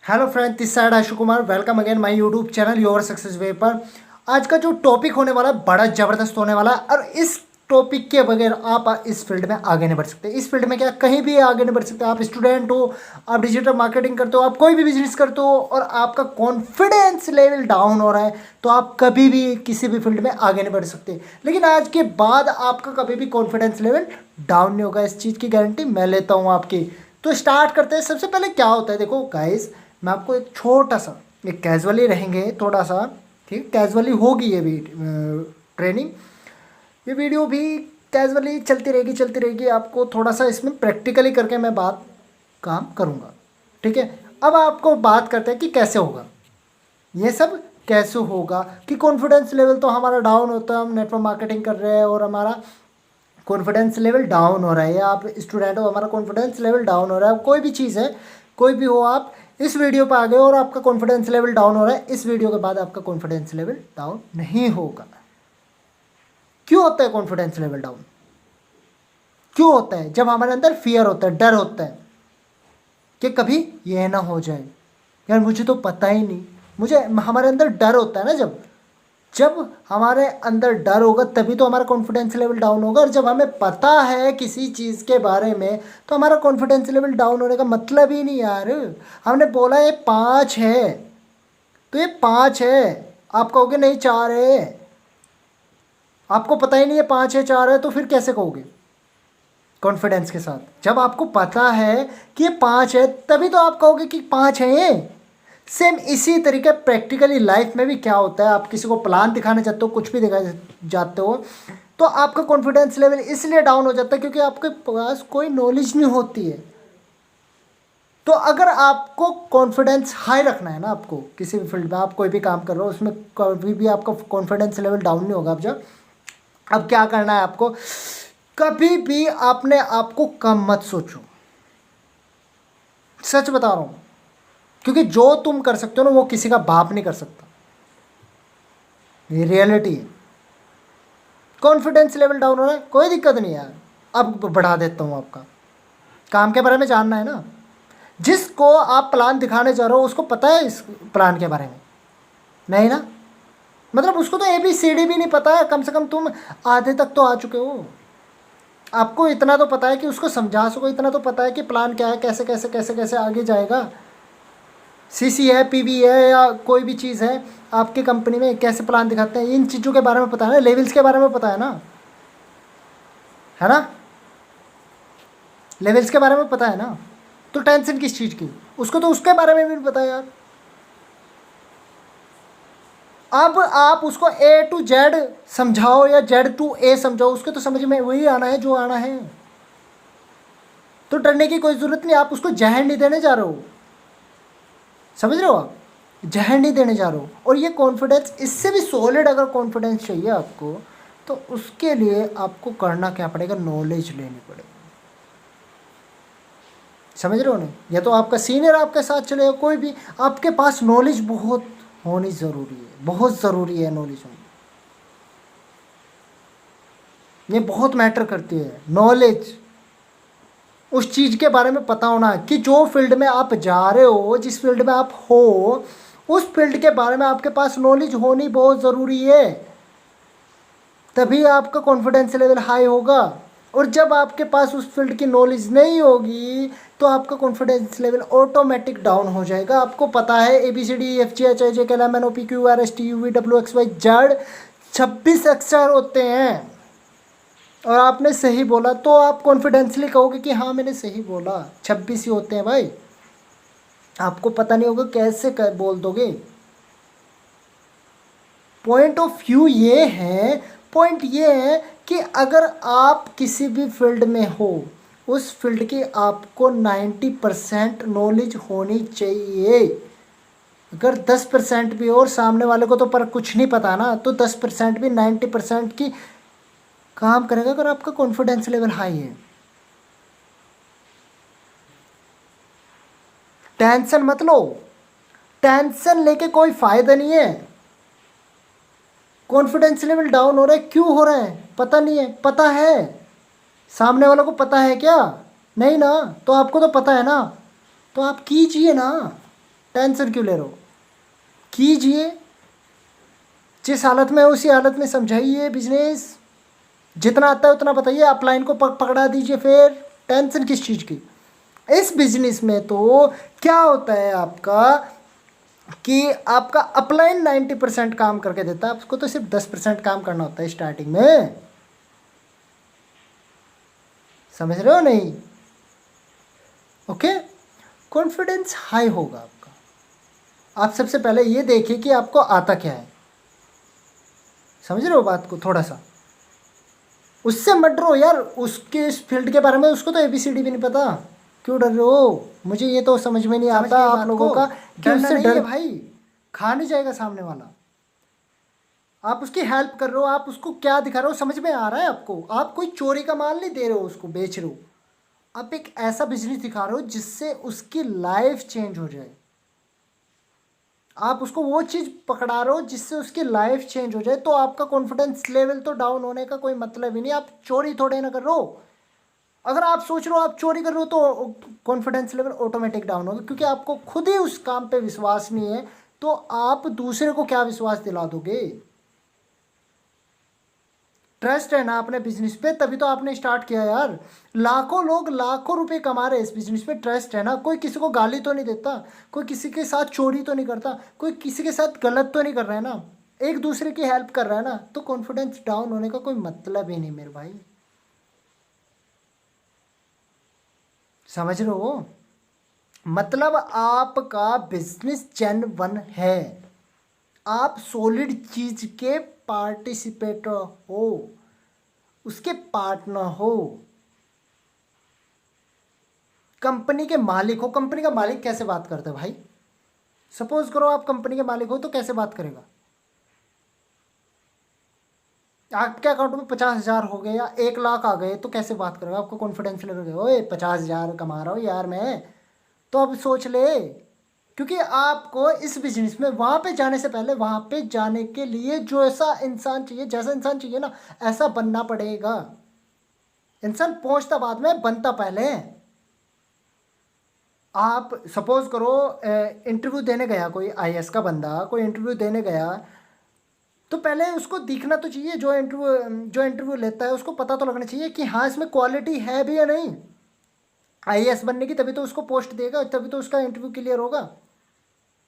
Hello friend, this side Ashu Kumar. Welcome again my YouTube channel your success way पर। आज का जो टॉपिक होने वाला है बड़ा ज़बरदस्त होने वाला है, और इस टॉपिक के बगैर आप इस फील्ड में आगे नहीं बढ़ सकते। इस फील्ड में क्या कहीं भी आगे नहीं बढ़ सकते। आप स्टूडेंट हो, आप डिजिटल मार्केटिंग करते हो, आप कोई भी बिजनेस करते हो और आपका कॉन्फिडेंस लेवल डाउन हो रहा है तो आप कभी भी किसी भी फील्ड में आगे नहीं बढ़ सकते। लेकिन आज के बाद आपका कभी भी कॉन्फिडेंस लेवल डाउन नहीं होगा, इस चीज़ की गारंटी मैं लेता हूँ आपकी। तो स्टार्ट करते हैं। सबसे पहले क्या होता है, देखो गाइस, मैं आपको एक छोटा सा, एक कैजुअली रहेंगे थोड़ा सा, ठीक, कैजुअली होगी ये भी ट्रेनिंग। ये वीडियो भी कैजुअली चलती रहेगी। आपको थोड़ा सा इसमें प्रैक्टिकली करके मैं बात काम करूँगा, ठीक है। अब आपको बात करते हैं कि कैसे होगा ये सब, कैसे होगा कि कॉन्फिडेंस लेवल तो हमारा डाउन होता है, हम नेटवर्क मार्केटिंग कर रहे हैं और हमारा कॉन्फिडेंस लेवल डाउन हो रहा है, या आप स्टूडेंट हो हमारा कॉन्फिडेंस लेवल डाउन हो रहा है, कोई भी चीज़ है, कोई भी हो, आप इस वीडियो पर आ गए और आपका कॉन्फिडेंस लेवल डाउन हो रहा है, इस वीडियो के बाद आपका कॉन्फिडेंस लेवल डाउन नहीं होगा। क्यों होता है कॉन्फिडेंस लेवल डाउन? क्यों होता है? जब हमारे अंदर फियर होता है, डर होता है कि कभी ये ना हो जाए, यार मुझे तो पता ही नहीं, मुझे, हमारे अंदर डर होता है ना। जब जब हमारे अंदर डर होगा तभी तो हमारा कॉन्फिडेंस लेवल डाउन होगा। और जब हमें पता है किसी चीज़ के बारे में तो हमारा कॉन्फिडेंस लेवल डाउन होने का मतलब ही नहीं यार। हमने बोला ये 5 है तो ये 5 है, आप कहोगे नहीं 4 है। आपको पता ही नहीं है 5 है 4 है, तो फिर कैसे कहोगे कॉन्फिडेंस के साथ? जब आपको पता है कि ये 5 है तभी तो आप कहोगे कि 5 है ये। सेम इसी तरीके प्रैक्टिकली लाइफ में भी क्या होता है, आप किसी को प्लान दिखाने जाते हो, कुछ भी दिखाने जाते हो, तो आपका कॉन्फिडेंस लेवल इसलिए डाउन हो जाता है क्योंकि आपके पास कोई नॉलेज नहीं होती है। तो अगर आपको कॉन्फिडेंस हाई रखना है ना, आपको किसी भी फील्ड में आप कोई भी काम कर रहे हो उसमें कभी भी आपका कॉन्फिडेंस लेवल डाउन नहीं होगा। अब क्या करना है आपको, कभी भी अपने आप को कम मत सोचो। सच बता रहा हूँ, क्योंकि जो तुम कर सकते हो ना वो किसी का बाप नहीं कर सकता, ये रियलिटी है। कॉन्फिडेंस लेवल डाउन हो रहा है, कोई दिक्कत नहीं यार, अब बढ़ा देता हूँ। आपका काम के बारे में जानना है ना, जिसको आप प्लान दिखाने जा रहे हो उसको पता है इस प्लान के बारे में? नहीं ना, मतलब उसको तो ABCD भी नहीं पता है। कम से कम तुम आधे तक तो आ चुके हो, आपको इतना तो पता है कि उसको समझा सको, इतना तो पता है कि प्लान क्या है, कैसे कैसे कैसे कैसे आगे जाएगा। CC है, PV है, या कोई भी चीज़ है आपकी कंपनी में, कैसे प्लान दिखाते हैं, इन चीज़ों के बारे में पता है ना, लेवल्स के बारे में पता है ना, है ना, लेवल्स के बारे में पता है ना। तो टेंशन किस चीज़ की? उसको तो उसके बारे में भी पता है यार। अब आप उसको A to Z समझाओ या Z to A समझाओ, उसके तो समझ में वही आना है जो आना है। तो डरने की कोई ज़रूरत नहीं, आप उसको जहर नहीं देने जा रहे हो, समझ रहे हो? आप जहर नहीं देने जा रहे हो। और ये कॉन्फिडेंस, इससे भी सॉलिड अगर कॉन्फिडेंस चाहिए आपको तो उसके लिए आपको करना क्या पड़ेगा, नॉलेज लेनी पड़ेगी। समझ रहे हो नहीं? या तो आपका सीनियर आपके साथ चलेगा, कोई भी, आपके पास नॉलेज बहुत होनी ज़रूरी है, बहुत ज़रूरी है नॉलेज होनी। ये बहुत मैटर करती है नॉलेज, उस चीज़ के बारे में पता होना कि जो फील्ड में आप जा रहे हो, जिस फील्ड में आप हो, उस फील्ड के बारे में आपके पास नॉलेज होनी बहुत ज़रूरी है। तभी आपका कॉन्फिडेंस लेवल हाई होगा। और जब आपके पास उस फील्ड की नॉलेज नहीं होगी तो आपका कॉन्फिडेंस लेवल ऑटोमेटिक डाउन हो जाएगा। आपको पता है ABCDEFGHIJKLMNOPQRSTUVWXYZ 26 अक्षर होते हैं, और आपने सही बोला तो आप कॉन्फिडेंसली कहोगे कि हाँ मैंने सही बोला, 26 ही होते हैं भाई। आपको पता नहीं होगा कैसे बोल दोगे। पॉइंट ऑफ व्यू ये है, पॉइंट ये है कि अगर आप किसी भी फील्ड में हो, उस फील्ड की आपको 90% नॉलेज होनी चाहिए। अगर 10% भी और सामने वाले को तो पर कुछ नहीं पता ना, तो 10% भी 90% की काम करेगा अगर आपका कॉन्फिडेंस लेवल हाई है। टेंशन मत लो, टेंशन लेके कोई फायदा नहीं है। कॉन्फिडेंस लेवल डाउन हो रहा है, क्यों हो रहा है पता नहीं है, पता है सामने वालों को पता है क्या? नहीं ना, तो आपको तो पता है ना, तो आप कीजिए ना। टेंशन क्यों ले रहे हो? कीजिए, जिस हालत में है उसी हालत में समझाइए बिजनेस, जितना आता है उतना बताइए, अपलाइन को पकड़ा दीजिए, फिर टेंशन किस चीज़ की? इस बिजनेस में तो क्या होता है आपका कि आपका अपलाइन 90% काम करके देता है, आपको तो सिर्फ 10% काम करना होता है स्टार्टिंग में। समझ रहे हो नहीं? ओके, कॉन्फिडेंस हाई होगा आपका। आप सबसे पहले ये देखिए कि आपको आता क्या है। समझ रहे हो बात को? थोड़ा सा उससे मत डरो यार, उसके इस फील्ड के बारे में उसको तो एबीसीडी भी नहीं पता, क्यों डर रहे हो? मुझे ये तो समझ में नहीं आता आप लोगों का कि उससे डर भाई खा नहीं जाएगा सामने वाला। आप उसकी हेल्प कर रहे हो, आप उसको क्या दिखा रहे हो, समझ में आ रहा है आपको? आप कोई चोरी का माल नहीं दे रहे हो, उसको बेच रहे हो। आप एक ऐसा बिजनेस दिखा रहे हो जिससे उसकी लाइफ चेंज हो जाए। आप उसको वो चीज़ पकड़ा रहे हो जिससे उसकी लाइफ चेंज हो जाए, तो आपका कॉन्फिडेंस लेवल तो डाउन होने का कोई मतलब ही नहीं। आप चोरी थोड़े ना कर रहे हो। अगर आप सोच रहे हो आप चोरी कर रहे हो तो कॉन्फिडेंस लेवल ऑटोमेटिक डाउन होगा, क्योंकि आपको खुद ही उस काम पे विश्वास नहीं है, तो आप दूसरे को क्या विश्वास दिला दोगे? ट्रस्ट है ना अपने बिजनेस पे, तभी तो आपने स्टार्ट किया यार। लाखों लोग लाखों रुपए कमा रहे हैं इस बिजनेस पे, ट्रस्ट है ना। कोई किसी को गाली तो नहीं देता, कोई किसी के साथ चोरी तो नहीं करता, कोई किसी के साथ गलत तो नहीं कर रहा है ना, एक दूसरे की हेल्प कर रहा है ना, तो कॉन्फिडेंस डाउन होने का कोई मतलब ही नहीं मेरे भाई। समझ रहे हो? मतलब आपका बिजनेस जेन्युइन है, आप सॉलिड चीज के पार्टिसिपेटर हो, उसके पार्टनर हो, कंपनी के मालिक हो। कंपनी का मालिक कैसे बात करता है भाई? सपोज करो आप कंपनी के मालिक हो, तो कैसे बात करेगा? आपके अकाउंट में 50,000 हो गए या 1 लाख आ गए, तो कैसे बात करेगा? आपको कॉन्फिडेंस लेवल, ओए 50,000 कमा रहा हूँ यार मैं, तो अब सोच ले। क्योंकि आपको इस बिजनेस में वहां पे जाने से पहले, वहां पे जाने के लिए जो ऐसा इंसान चाहिए, जैसा इंसान चाहिए ना, ऐसा बनना पड़ेगा। इंसान पहुंचता बाद में, बनता पहले है। आप सपोज करो इंटरव्यू देने गया कोई आईएएस का बंदा, कोई इंटरव्यू देने गया, तो पहले उसको दिखना तो चाहिए, जो इंटरव्यू लेता है उसको पता तो लगना चाहिए कि हाँ इसमें क्वालिटी है भी या नहीं आईएएस बनने की, तभी तो उसको पोस्ट देगा, तभी तो उसका इंटरव्यू क्लियर होगा।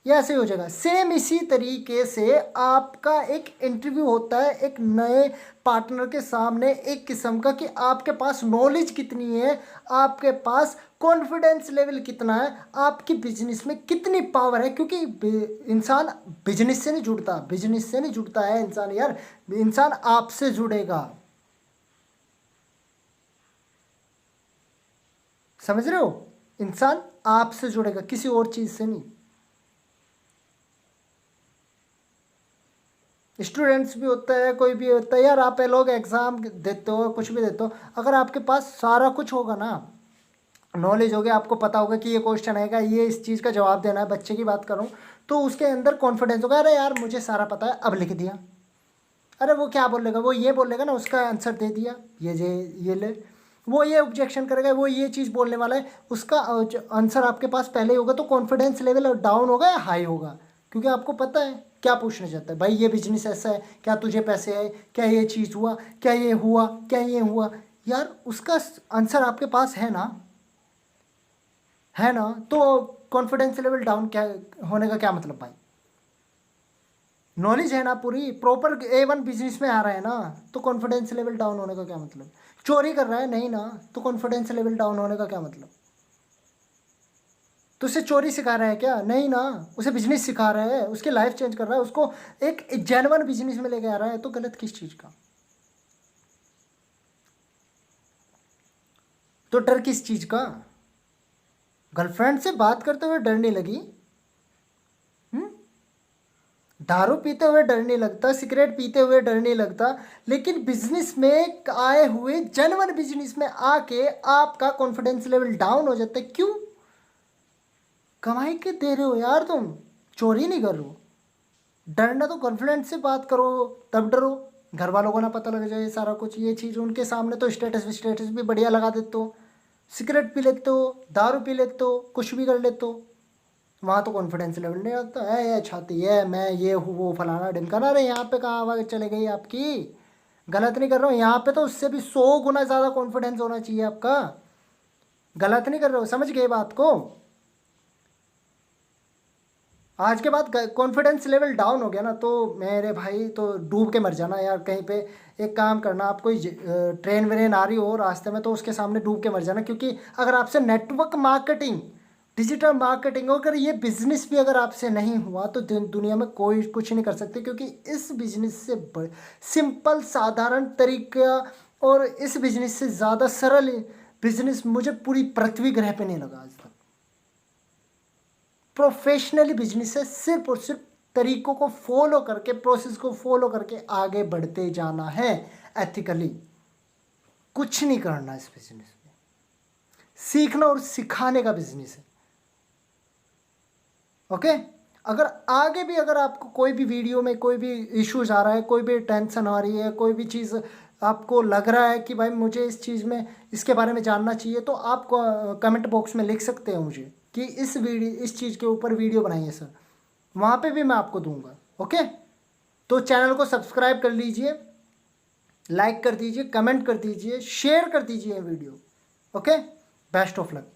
ये ऐसे ही हो जाएगा। सेम इसी तरीके से आपका एक इंटरव्यू होता है एक नए पार्टनर के सामने, एक किस्म का कि आपके पास नॉलेज कितनी है, आपके पास कॉन्फिडेंस लेवल कितना है, आपकी बिजनेस में कितनी पावर है। क्योंकि इंसान बिजनेस से नहीं जुड़ता, बिजनेस से नहीं जुड़ता है इंसान यार, इंसान आपसे जुड़ेगा। समझ रहे हो? इंसान आपसे जुड़ेगा, किसी और चीज से नहीं। स्टूडेंट्स भी होता है, कोई भी होता है यार, आप लोग एग्ज़ाम देते हो, कुछ भी देते हो, अगर आपके पास सारा कुछ होगा ना, नॉलेज होगी, आपको पता होगा कि ये क्वेश्चन आएगा, ये इस चीज़ का जवाब देना है, बच्चे की बात करूँ, तो उसके अंदर कॉन्फिडेंस होगा, अरे यार मुझे सारा पता है, अब लिख दिया। अरे वो क्या बोलेगा, वो ये बोलेगा ना, उसका आंसर दे दिया, ये ले, वो ये ऑब्जेक्शन करेगा, वो ये चीज़ बोलने वाला है, उसका आंसर आपके पास पहले ही होगा, तो कॉन्फिडेंस लेवल डाउन होगा या हाई होगा? क्योंकि आपको पता है क्या पूछना चाहता है। भाई ये बिजनेस ऐसा है, क्या तुझे पैसे है, क्या ये चीज़ हुआ, क्या ये हुआ, क्या ये हुआ, यार उसका आंसर आपके पास है ना, है ना, तो कॉन्फिडेंस लेवल डाउन क्या होने का क्या मतलब भाई? नॉलेज है ना पूरी, प्रॉपर A1 बिजनेस में आ रहा है ना, तो कॉन्फिडेंस लेवल डाउन होने का क्या मतलब? चोरी कर रहा है नहीं ना, तो कॉन्फिडेंस लेवल डाउन होने का क्या मतलब? तो उसे चोरी सिखा रहा है क्या? नहीं ना, उसे बिजनेस सिखा रहा है, उसकी लाइफ चेंज कर रहा है, उसको एक जेन्युइन बिजनेस में लेके आ रहा है, तो गलत किस चीज़ का? तो डर किस चीज़ का? गर्लफ्रेंड से बात करते हुए डर नहीं लगी? हम्म? दारू पीते हुए डर नहीं लगता, सिगरेट पीते हुए डर नहीं लगता, लेकिन बिजनेस में आए हुए, जेन्युइन बिजनेस में आके आपका कॉन्फिडेंस लेवल डाउन हो जाता है। क्यों? कमाई के दे रहे हो यार तुम, चोरी नहीं कर रहे हो। डरना तो कॉन्फिडेंस से बात करो, तब डरो। घर वालों को ना पता लग जाए सारा कुछ, ये चीज़ उनके सामने तो स्टेटस भी बढ़िया लगा देते हो, सिगरेट पी लेते हो, दारू पी लेते हो, कुछ भी कर लेते हो। वहाँ तो कॉन्फिडेंस लेवल नहीं होता है, ये छाती है, मैं ये हूँ वो फलाना ढिमकाना। अरे यहाँ पे कहाँ आवाज़ चले गई आपकी? गलत नहीं कर रहा हूँ, यहाँ पे तो उससे भी 100 गुना ज़्यादा कॉन्फिडेंस होना चाहिए आपका। गलत नहीं कर रहे हो, समझ गए बात को? आज के बाद कॉन्फिडेंस लेवल डाउन हो गया ना तो मेरे भाई तो डूब के मर जाना यार कहीं पे। एक काम करना, आप कोई ट्रेन व्रेन आ रही हो रास्ते में तो उसके सामने डूब के मर जाना, क्योंकि अगर आपसे नेटवर्क मार्केटिंग, डिजिटल मार्केटिंग, अगर ये बिजनेस भी अगर आपसे नहीं हुआ तो दुनिया में कोई कुछ नहीं कर सकते, क्योंकि इस बिजनेस से सिंपल साधारण तरीका और इस बिजनेस से ज़्यादा सरल बिजनेस मुझे पूरी पृथ्वी ग्रह पे नहीं लगा आज तक। प्रोफेशनली बिजनेस है, सिर्फ और सिर्फ तरीकों को फॉलो करके, प्रोसेस को फॉलो करके आगे बढ़ते जाना है एथिकली। कुछ नहीं करना इस बिजनेस में, सीखना और सिखाने का बिजनेस है। ओके? अगर आगे भी अगर आपको कोई भी वीडियो में कोई भी इश्यूज आ रहा है, कोई भी टेंशन आ रही है, कोई भी चीज़ आपको लग रहा है कि भाई मुझे इस चीज़ में इसके बारे में जानना चाहिए, तो आप कमेंट बॉक्स में लिख सकते हैं मुझे कि इस चीज़ के ऊपर वीडियो बनाइए सर, वहाँ पे भी मैं आपको दूंगा। ओके? तो चैनल को सब्सक्राइब कर लीजिए, लाइक कर दीजिए, कमेंट कर दीजिए, शेयर कर दीजिए video. Okay? Best of luck.